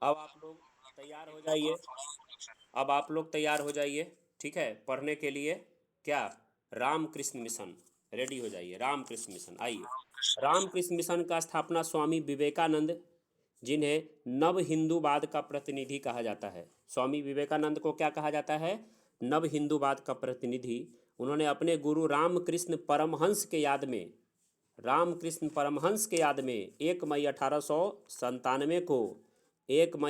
अब आप लोग तैयार हो जाइए। अब आप लोग तैयार हो जाइए, ठीक है, पढ़ने के लिए। क्या? रामकृष्ण मिशन। रेडी हो जाइए, रामकृष्ण मिशन आइए। रामकृष्ण मिशन का स्थापना स्वामी विवेकानंद, जिन्हें नव हिंदूवाद का प्रतिनिधि कहा जाता है। स्वामी विवेकानंद को क्या कहा जाता है? नव हिंदूवाद का प्रतिनिधि। उन्होंने अपने गुरु रामकृष्ण परमहंस के याद में 1 मई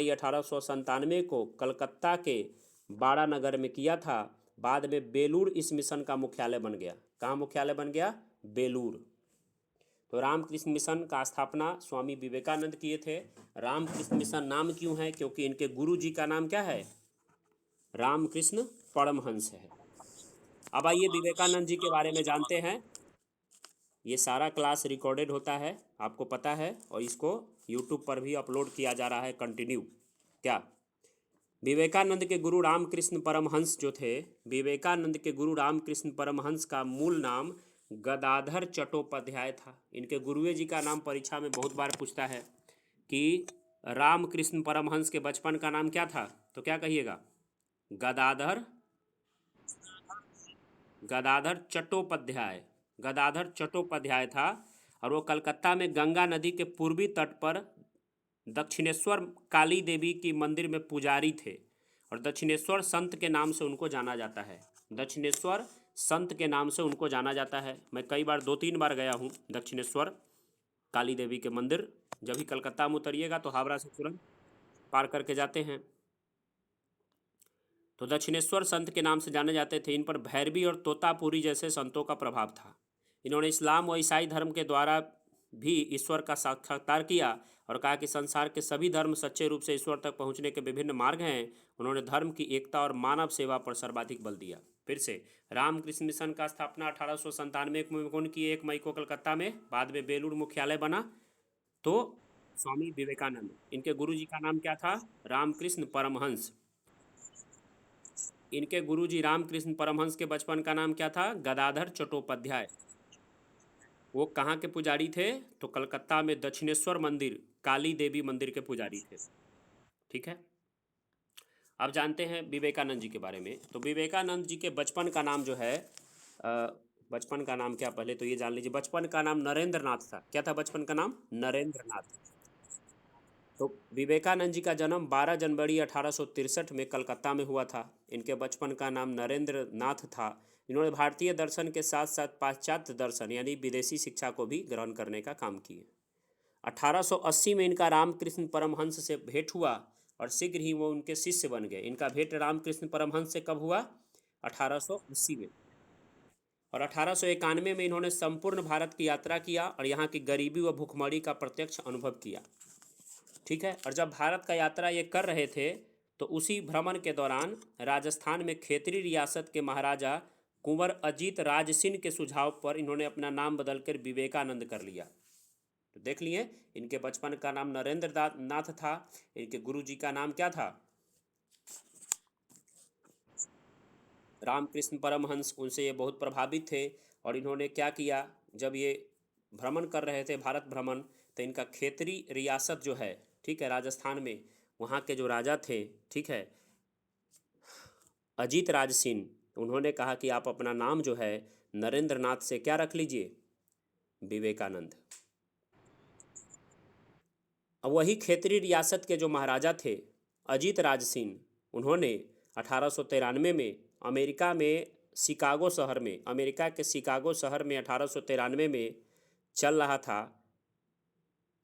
1897 को कलकत्ता के बाड़ा नगर में किया था। बाद में बेलूर इस मिशन का मुख्यालय बन गया। कहाँ मुख्यालय बन गया? बेलूर। तो रामकृष्ण मिशन का स्थापना स्वामी विवेकानंद किए थे। रामकृष्ण मिशन नाम क्यों है? क्योंकि इनके गुरु जी का नाम क्या है? रामकृष्ण परमहंस है। अब आइए विवेकानंद जी के बारे में जानते हैं। ये सारा क्लास रिकॉर्डेड होता है, आपको पता है, और इसको यूट्यूब पर भी अपलोड किया जा रहा है कंटिन्यू। क्या? विवेकानंद के गुरु रामकृष्ण परमहंस जो थे, विवेकानंद के गुरु रामकृष्ण परमहंस का मूल नाम गदाधर चट्टोपाध्याय था। इनके गुरुए जी का नाम परीक्षा में बहुत बार पूछता है कि रामकृष्ण परमहंस के बचपन का नाम क्या था, तो क्या कहिएगा? गदाधर गदाधर चट्टोपाध्याय। गदाधर चट्टोपाध्याय था। और वो कलकत्ता में गंगा नदी के पूर्वी तट पर दक्षिणेश्वर काली देवी की मंदिर में पुजारी थे। और दक्षिणेश्वर संत के नाम से उनको जाना जाता है। दक्षिणेश्वर संत के नाम से उनको जाना जाता है। मैं कई बार 2-3 बार गया हूँ दक्षिणेश्वर काली देवी के मंदिर। जब भी कलकत्ता में उतरिएगा तो हावड़ा से तुरंत पार करके जाते हैं। तो दक्षिणेश्वर संत के नाम से जाने जाते थे। इन पर भैरवी और तोतापुरी जैसे संतों का प्रभाव था। इन्होंने इस्लाम व ईसाई धर्म के द्वारा भी ईश्वर का साक्षात्कार किया और कहा कि संसार के सभी धर्म सच्चे रूप से ईश्वर तक पहुंचने के विभिन्न मार्ग हैं। उन्होंने धर्म की एकता और मानव सेवा पर सर्वाधिक बल दिया। फिर से, रामकृष्ण मिशन का स्थापना 1897 में कौन की? 1 मई को कलकत्ता में। बाद में बेलूर मुख्यालय बना। तो स्वामी विवेकानंद, इनके गुरु जी का नाम क्या था? रामकृष्ण परमहंस। इनके गुरुजी रामकृष्ण परमहंस के बचपन का नाम क्या था? गदाधर चट्टोपाध्याय। वो कहाँ के पुजारी थे? तो कलकत्ता में दक्षिणेश्वर मंदिर, काली देवी मंदिर के पुजारी थे। ठीक है। अब जानते हैं विवेकानंद जी के बारे में। तो विवेकानंद जी के बचपन का नाम जो है, बचपन का नाम क्या, पहले तो ये जान लीजिए। बचपन का नाम नरेंद्र नाथ था। क्या था बचपन का नाम? नरेंद्र नाथ। तो विवेकानंद जी का जन्म 12 जनवरी 1863 में कलकत्ता में हुआ था। इनके बचपन का नाम नरेंद्र नाथ था। इन्होंने भारतीय दर्शन के साथ साथ पाश्चात्य दर्शन यानी विदेशी शिक्षा को भी ग्रहण करने का काम किए। 1880 में इनका रामकृष्ण परमहंस से भेंट हुआ और शीघ्र ही वो उनके शिष्य बन गए। इनका भेंट रामकृष्ण परमहंस से कब हुआ? 1880 में। और 1891 में इन्होंने संपूर्ण भारत की यात्रा किया और यहाँ की गरीबी व भुखमरी का प्रत्यक्ष अनुभव किया। ठीक है। और जब भारत का यात्रा ये कर रहे थे तो उसी भ्रमण के दौरान राजस्थान में खेतरी रियासत के महाराजा कुंवर अजीत राज सिंह के सुझाव पर इन्होंने अपना नाम बदलकर विवेकानंद कर लिया। तो देख लिए, इनके बचपन का नाम नरेंद्र नाथ था। इनके गुरु जी का नाम क्या था? रामकृष्ण परमहंस। उनसे ये बहुत प्रभावित थे। और इन्होंने क्या किया, जब ये भ्रमण कर रहे थे, भारत भ्रमण, तो इनका खेतरी रियासत जो है, ठीक है, राजस्थान में, वहाँ के जो राजा थे, ठीक है, अजीत राज सिंह, उन्होंने कहा कि आप अपना नाम जो है नरेंद्र नाथ से क्या रख लीजिए? विवेकानंद। अब वही खेतरी रियासत के जो महाराजा थे अजीत राज सिंह, उन्होंने 1893 में अमेरिका में शिकागो शहर में, अमेरिका के शिकागो शहर में 1893 में चल रहा था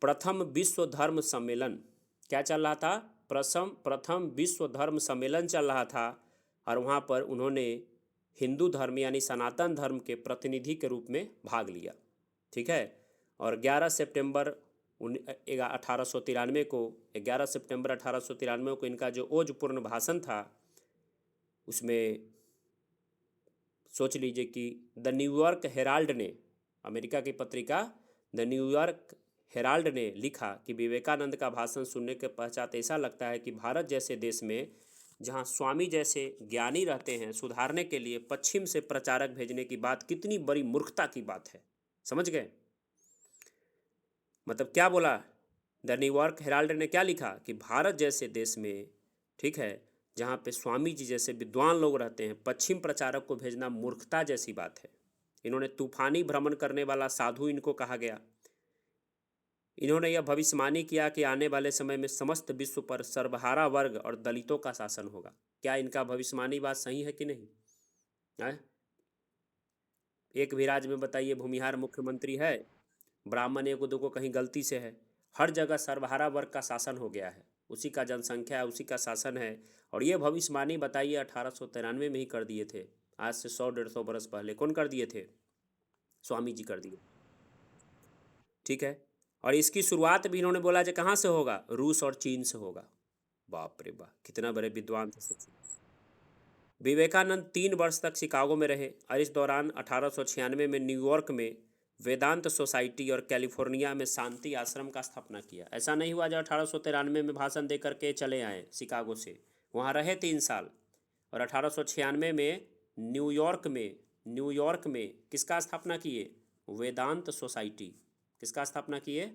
प्रथम विश्व धर्म सम्मेलन। क्या चल रहा था? प्रथम विश्व धर्म सम्मेलन चल रहा था। और वहाँ पर उन्होंने हिंदू धर्म यानी सनातन धर्म के प्रतिनिधि के रूप में भाग लिया। ठीक है। और 11 सितंबर 1893 को इनका जो ओजपूर्ण भाषण था, उसमें सोच लीजिए कि द न्यूयॉर्क हेराल्ड ने, अमेरिका की पत्रिका द न्यूयॉर्क हेराल्ड ने लिखा कि विवेकानंद का भाषण सुनने के पश्चात ऐसा लगता है कि भारत जैसे देश में, जहां स्वामी जैसे ज्ञानी रहते हैं, सुधारने के लिए पश्चिम से प्रचारक भेजने की बात कितनी बड़ी मूर्खता की बात है। समझ गए? मतलब क्या बोला? द न्यूयॉर्क हेराल्ड ने क्या लिखा कि भारत जैसे देश में, ठीक है, जहाँ पे स्वामी जी जैसे विद्वान लोग रहते हैं, पश्चिम प्रचारक को भेजना मूर्खता जैसी बात है। इन्होंने तूफानी भ्रमण करने वाला साधु इनको कहा गया। इन्होंने यह भविष्यवाणी किया कि आने वाले समय में समस्त विश्व पर सर्वहारा वर्ग और दलितों का शासन होगा। क्या इनका भविष्यवाणी बात सही है कि नहीं है? एक भी राज्य में बताइए भूमिहार मुख्यमंत्री है, ब्राह्मण एक दो को कहीं गलती से है। हर जगह सर्वहारा वर्ग का शासन हो गया है, उसी का जनसंख्या है, उसी का शासन है। और ये भविष्यवाणी बताइए 1893 में ही कर दिए थे। आज से 100-150 बरस पहले कौन कर दिए थे? स्वामी जी कर दिए। ठीक है। और इसकी शुरुआत भी इन्होंने बोला जो कहाँ से होगा? रूस और चीन से होगा। बाप रे बाप, कितना बड़े विद्वान थे सोचिए। विवेकानंद 3 वर्ष तक शिकागो में रहे और इस दौरान 1896 में न्यूयॉर्क में वेदांत सोसाइटी और कैलिफोर्निया में शांति आश्रम का स्थापना किया। ऐसा नहीं हुआ जो 1893 में भाषण दे करके चले आए शिकागो से, वहाँ रहे 3 साल। और 1896 में न्यूयॉर्क में किसका स्थापना किए? वेदांत सोसाइटी। किसका स्थापना किए?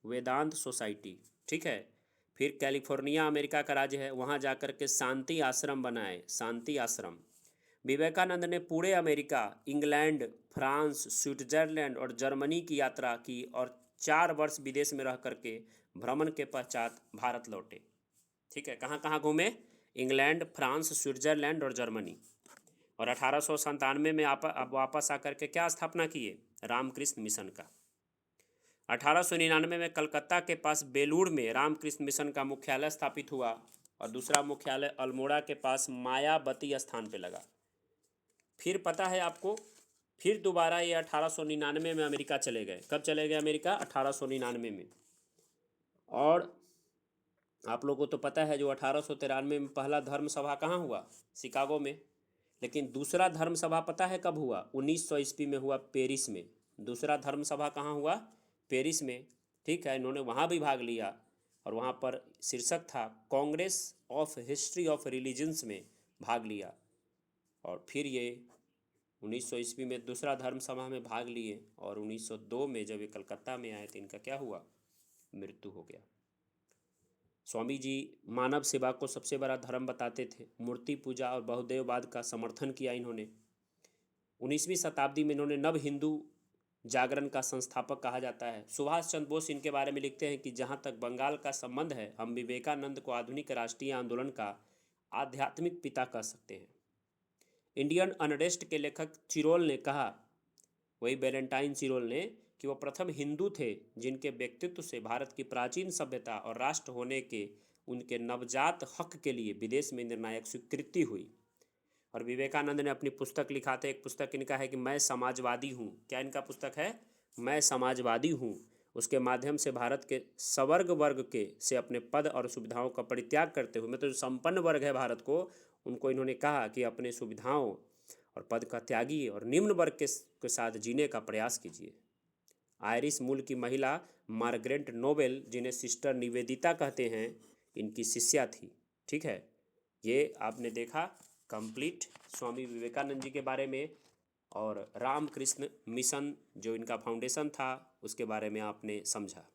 वेदांत सोसाइटी। ठीक है। फिर कैलिफोर्निया अमेरिका का राज्य है, वहाँ जाकर के शांति आश्रम बनाए, शांति आश्रम। विवेकानंद ने पूरे अमेरिका, इंग्लैंड, फ्रांस, स्विट्जरलैंड और जर्मनी की यात्रा की और 4 वर्ष विदेश में रह करके भ्रमण के पश्चात भारत लौटे। ठीक है। कहाँ कहाँ घूमे? इंग्लैंड, फ्रांस, स्विट्जरलैंड और जर्मनी। और 1897 में अब वापस आकर के क्या स्थापना किए? रामकृष्ण मिशन का। 1899 में कलकत्ता के पास बेलूर में रामकृष्ण मिशन का मुख्यालय स्थापित हुआ और दूसरा मुख्यालय अल्मोड़ा के पास मायावती स्थान पे लगा। फिर पता है आपको, फिर दोबारा ये 1899 में अमेरिका चले गए। कब चले गए अमेरिका? 1899 में। और आप लोगों को तो पता है जो 1893 में पहला धर्म सभा कहाँ हुआ? शिकागो में। लेकिन दूसरा धर्म सभा पता है कब हुआ? 1900 ईस्वी में हुआ, पेरिस में। दूसरा धर्म सभा कहाँ हुआ? पेरिस में। ठीक है। इन्होंने वहाँ भी भाग लिया और वहाँ पर शीर्षक था Congress of history of religions में भाग लिया। और फिर ये 1900 ईस्वी में दूसरा धर्म सभा में भाग लिए और 1902 में जब ये कलकत्ता में आए तो इनका क्या हुआ? मृत्यु हो गया। स्वामी जी मानव सेवा को सबसे बड़ा धर्म बताते थे। मूर्ति पूजा और बहुदेववाद का समर्थन किया इन्होंने। 19वीं शताब्दी में इन्होंने नव हिंदू जागरण का संस्थापक कहा जाता है। सुभाष चंद्र बोस इनके बारे में लिखते हैं कि जहाँ तक बंगाल का संबंध है, हम विवेकानंद को आधुनिक राष्ट्रीय आंदोलन का आध्यात्मिक पिता कह सकते हैं। इंडियन अनरेस्ट के लेखक चिरोल ने कहा, वही वैलेंटाइन चिरोल ने, कि वह प्रथम हिंदू थे जिनके व्यक्तित्व से भारत की प्राचीन सभ्यता और राष्ट्र होने के उनके नवजात हक के लिए विदेश में निर्णायक स्वीकृति हुई। और विवेकानंद ने अपनी पुस्तक लिखा था, एक पुस्तक इनका है कि मैं समाजवादी हूँ। क्या इनका पुस्तक है? मैं समाजवादी हूँ। उसके माध्यम से भारत के सवर्ग वर्ग के से अपने पद और सुविधाओं का परित्याग करते हुए, मतलब जो संपन्न वर्ग है भारत को, उनको इन्होंने कहा कि अपने सुविधाओं और पद का त्यागी और निम्न वर्ग के साथ जीने का प्रयास कीजिए। आयरिश मूल की महिला मार्गरेट नोबेल, जिन्हें सिस्टर निवेदिता कहते हैं, इनकी शिष्या थी। ठीक है। ये आपने देखा कंप्लीट स्वामी विवेकानंद जी के बारे में, और रामकृष्ण मिशन जो इनका फाउंडेशन था उसके बारे में आपने समझा।